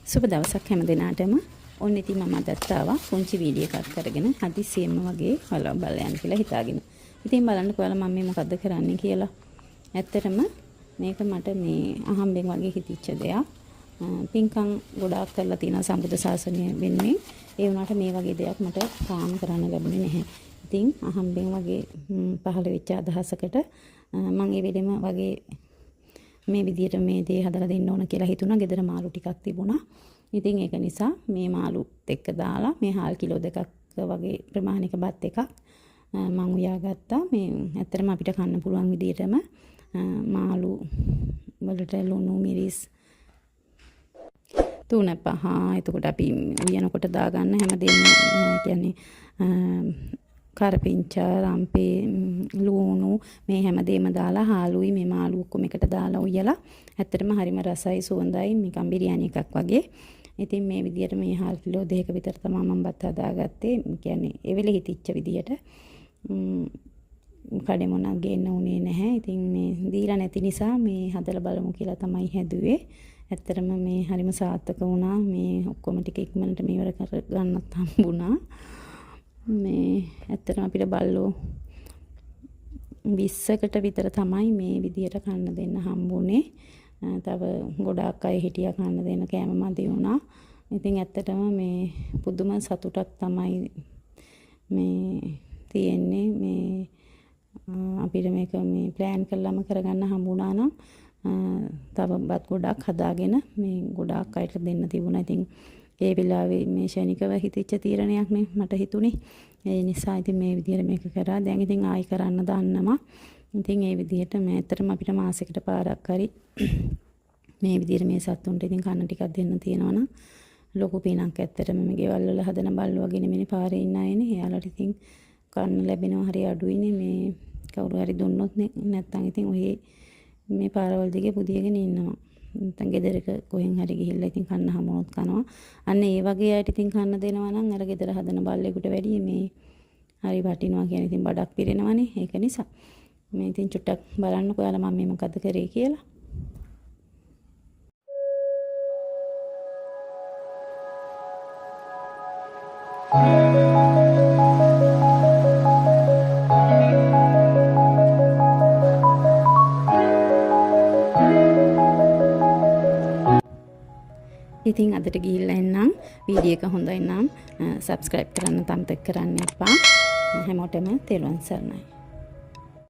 සුබ දවසක් හැම දිනාටම. ඔන්න ඉතින් මම අදත් ආවා පුංචි වීඩියෝ එකක් කරගෙන හදිසියෙම වගේ බලයන් කියලා හිතාගෙන. ඉතින් බලන්නකෝ ඔයාලා මම මේ මොකද්ද කරන්නේ කියලා. ඇත්තටම මේක මට මේ අහම්බෙන් වගේ හිතිච්ච දෙයක්. පින්කම් ගොඩාක් කරලා තියෙනවා සම්බුද්ධ ශාසනය වෙනුවෙන්. ඒ වුණාට මේ වගේ දෙයක් මට තාම කරන්න ලැබුණේ නැහැ. ඉතින් අහම්බෙන් වගේ පහළ වෙච්ච අදහසකට මම ඒ වෙලෙම වගේ මේ විදියට මේ දේ හදලා දෙන්න ඕන කියලා හිතුණා. ගෙදර මාළු ටිකක් තිබුණා. ඉතින් ඒක නිසා මේ මාළුත් එක්ක දාලා මේ හාල් කිලෝ 2ක් වගේ ප්‍රමාණික බත් එකක් මම උයාගත්තා. මේ ඇත්තටම අපිට කන්න පුළුවන් විදියටම මාළු වලට ලුණු මිරිස් 3-5 එතකොට අපි උයනකොට දාගන්න හැමදේම කියන්නේ කරපිංචා රම්පේ ලුණු මේ හැමදේම දාලා හාලුයි මේ මාළු ඔක්කොම එකට දාලා උයලා ඇත්තටම හරිම රසයි සුවඳයි නිකන් බිරියානි එකක් වගේ. ඉතින් මේ විදියට මේ හාල් කිලෝ 2ක විතර තමයි මම බත් හදාගත්තේ. කියන්නේ ඒ වෙලේ හිතිච්ච විදියට කඩේ මොනක් ගේන්න උනේ නැහැ. ඉතින් මේ දීලා නැති නිසා මේ හදලා බලමු කියලා තමයි හැදුවේ. ඇත්තටම මේ හරිම සාර්ථක වුණා. මේ ඔක්කොම ටික ඉක්මනට මේවර කරගන්නත් හම්බුණා. මේ ඇත්තටම අපිට බල්ලෝ 20කට විතර තමයි මේ විදියට කන්න දෙන්න හම්බුනේ. තව ගොඩාක් අය හිටියා කන්න දෙන්න කෑම මදි වුණා. ඉතින් ඇත්තටම මේ පුදුම සතුටක් තමයි මේ තියෙන්නේ. මේ අපිට මේක මේ ප්ලෑන් කළාම කරගන්න හම්බුණා නම් තව බත් ගොඩක් හදාගෙන මේ ගොඩාක් අයට දෙන්න තිබුණා. ඉතින් ඒ වෙලාවේ මේ ශනිකව හිතෙච්ච තීරණයක් නේ මට හිතුනේ. ඒ නිසා ඉතින් මේ විදියට මේක කරා. දැන් ඉතින් ආයි කරන්න දාන්නවා. ඉතින් ඒ විදියට මේ ඇත්තටම අපිට මාසෙකට පාරක් හරි මේ විදියට මේ සත්තුන්ට ඉතින් කන්න ටිකක් දෙන්න තියෙනවා නම් ලොකු පිනක් ඇත්තටම මේ ගෙවල් වල හදන බල්ලෝ වගේ නෙමෙයි පාරේ ඉන්න අයනේ. එයාලට ඉතින් කන්න ලැබෙනවා හරි අඩුයිනේ. මේ කවුරු හරි දුන්නොත් නැත්තම් ඉතින් ඔය මේ පාරවල් දිගේ පුදියගෙන ඉන්නවා. නැත්නම් ගෙදරක කොහෙන් හරි ගිහිල්ලා ඉතින් කන්න හමුනොත් කනවා. අන්න ඒ වගේ අයට ඉතින් කන්න දෙනවා නම් අර ගෙදර හදන බල්ලෙකුට වැඩිය මේ හරි වටිනවා කියන ඉතින් බඩක් පිරෙනවනේ. ඒක නිසා මේ ඉතින් චුට්ටක් බලන්නකෝ ඔයාලා මම මේ මොකද්ද කරේ කියලා. ඉතින් අදට ගිහිල්ලා එන්නම්. වීඩියෝ එක හොඳයි නම් subscribe කරන්න අමතක කරන්න එපා. හැමෝටම තෙරුවන් සරණයි.